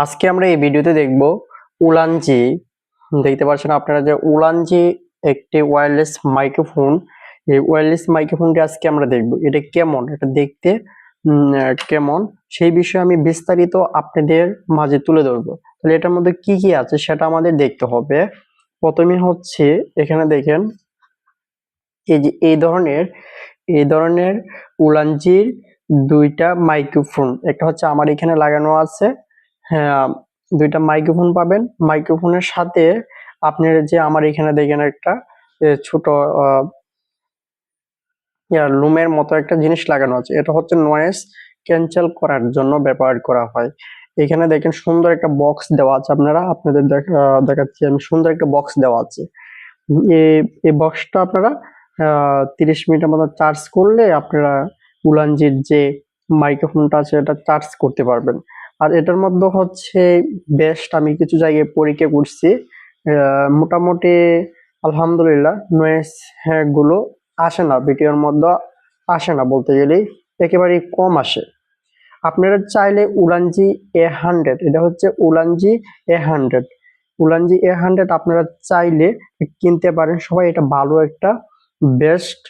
আজকে আমরা এই ভিডিওতে দেখব উলানজি। দেখতে পাচ্ছেন আপনারা যে উলানজি একটি ওয়্যারলেস মাইক্রোফোন। এই ওয়্যারলেস মাইক্রোফোনটি আজকে আমরা দেখব এটা কেমন, এটা দেখতে কেমন সেই বিষয়ে আমি বিস্তারিত আপনাদের মাঝে তুলে ধরবো। তাহলে এটার মধ্যে কি কি আছে সেটা আমাদের দেখতে হবে। প্রথমে হচ্ছে এখানে দেখেন এই যে এই ধরনের উলানজির দুইটা মাইক্রোফোন, একটা হচ্ছে আমার এখানে লাগানো আছে। হ্যাঁ, দুইটা মাইক্রোফোন পাবেন। মাইক্রোফোনের সাথে আপনার যে আমার এখানে দেখেন একটা ছোট লুমের মতো একটা জিনিস লাগানো আছে, এটা হচ্ছে নয়েজ ক্যান্সেল করার জন্য ব্যবহার করা হয়। এখানে দেখেন সুন্দর একটা বক্স দেওয়া আছে, আপনাদের দেখাচ্ছি আমি, সুন্দর একটা বক্স দেওয়া আছে। এই বক্সটা আপনারা 30 মিনিটের মতো চার্জ করলে আপনারা উলানজির যে মাইক্রোফোনটা আছে এটা চার্জ করতে পারবেন। আর এটার মধ্যে হচ্ছে বেস্ট, আমি কিছু জায়গায় পরীক্ষা করছি, মোটামুটি আলহামদুলিল্লাহ নয়েজ গুলো আসে না, ভিডিওর মধ্যে আসে না, বলতে গেলেই একেবারেই কম আসে। আপনারা চাইলে উলানজি A100, এটা হচ্ছে উলানজি A100, উলানজি A100 আপনারা চাইলে কিনতে পারেন সবাই। এটা ভালো একটা বেস্ট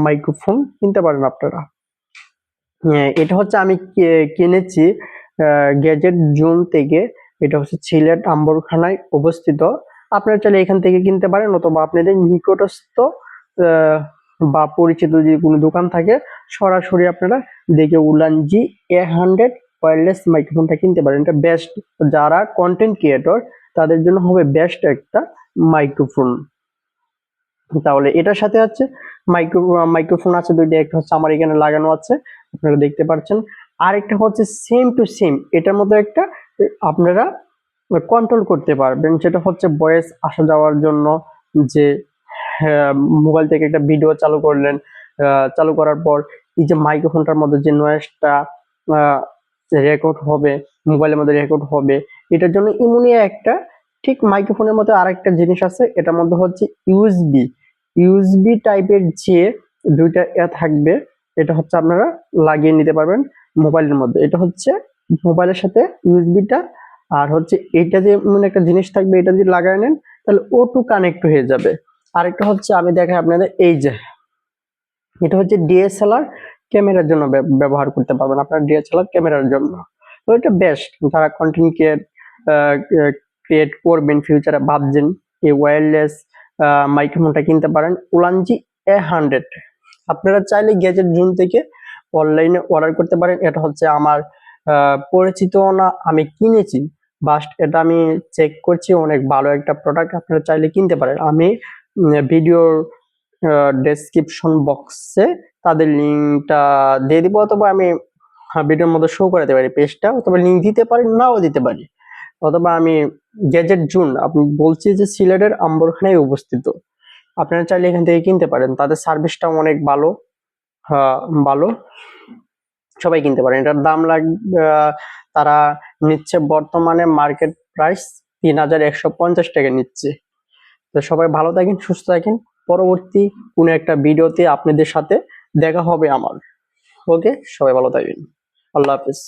মাইক্রোফোন কিনতে পারেন আপনারা। এটা হচ্ছে আমি কিনেছি গ্যাজেট জোন থেকে। এটা হচ্ছে সিলেট আম্বরখানায় অবস্থিত। আপনারা চাইলে এখান থেকে কিনতে পারেন, অথবা আপনাদের নিকটস্থ বা পরিচিত যদি কোনো দোকান থাকে সরাসরি আপনারা দেখে উলানজি A100 ওয়্যারলেস মাইক্রোফোনটা কিনতে পারেন। এটা বেস্ট, যারা কন্টেন্ট ক্রিয়েটর তাদের জন্য হবে বেস্ট একটা মাইক্রোফোন। তাহলে এটার সাথে হচ্ছে মাইক্রোফোন আছে দুইটা, একটা হচ্ছে আমার এখানে লাগানো আছে আপনারা দেখতে পাচ্ছেন, আর একটা হচ্ছে সেম টু সেম এটার মধ্যে একটা আপনারা কন্ট্রোল করতে পারবেন, যেটা হচ্ছে ভয়েস আসা যাওয়ার জন্য। যে মোবাইল থেকে একটা ভিডিও চালু করলেন, চালু করার পর এই যে মাইক্রোফোনটার মধ্যে যে নয়েজটা রেকর্ড হবে, মোবাইলের মধ্যে রেকর্ড হবে, এটার জন্য এমনই একটা ঠিক মাইক্রোফোনের মধ্যে আরেকটা জিনিস আছে, এটার মধ্যে হচ্ছে ইউএসবি টাইপের যে দুইটা থাকবে, এটা হচ্ছে আপনারা লাগিয়ে নিতে পারবেন মোবাইলের মধ্যে। এটা হচ্ছে মোবাইলের সাথে ইউএসবিটা, আর হচ্ছে এটা যে এমন একটা জিনিস থাকবে, এটা যদি লাগায় নেন তাহলে O2 কানেক্ট হয়ে যাবে। আরেকটা হচ্ছে আমি দেখাই আপনাদের, এই যে এটা হচ্ছে ডিএসএলআর ক্যামেরার জন্য ব্যবহার করতে পারবেন, আপনার ডিএসএলআর ক্যামেরার জন্য। তো এটা বেস্ট, যারা কন্টেন্ট ক্রিয়েট করবেন ফিউচারে ভাবছেন, এই ওয়্যারলেস মাইক্রোফোনটা কিনতে পারেন উলানজি A100। আপনারা চাইলে গ্যাজেট জোন থেকে অনলাইনে অর্ডার করতে পারেন। এটা হচ্ছে আমার পরিচিত না, আমি কিনেছি, বাস্ট এটা আমি চেক করছি, অনেক ভালো একটা প্রোডাক্ট, আপনারা চাইলে কিনতে পারেন। আমি ভিডিওর ডেসক্রিপশন বক্সে তাদের লিঙ্কটা দিয়ে দিব, অথবা আমি ভিডিওর মধ্যে শো করাতে পারি পেজটা, অথবা লিঙ্ক দিতে পারি, নাও দিতে পারি। অথবা আমি গ্যাজেট জোন আপনি বলছি যে সিলেটের আম্বরখানায় অবস্থিত, আপনারা চাইলে এখান থেকে কিনতে পারেন, তাদের সার্ভিসটা অনেক ভালো। ভালো, সবাই কিনতে পারেন। এটার দাম তারা নিচ্ছে বর্তমানে মার্কেট প্রাইস 3150 টাকা নিচ্ছে। তো সবাই ভালো থাকেন, সুস্থ থাকেন, পরবর্তী কোনো একটা ভিডিওতে আপনাদের সাথে দেখা হবে আমার। ওকে, সবাই ভালো থাকবেন, আল্লাহ হাফেজ।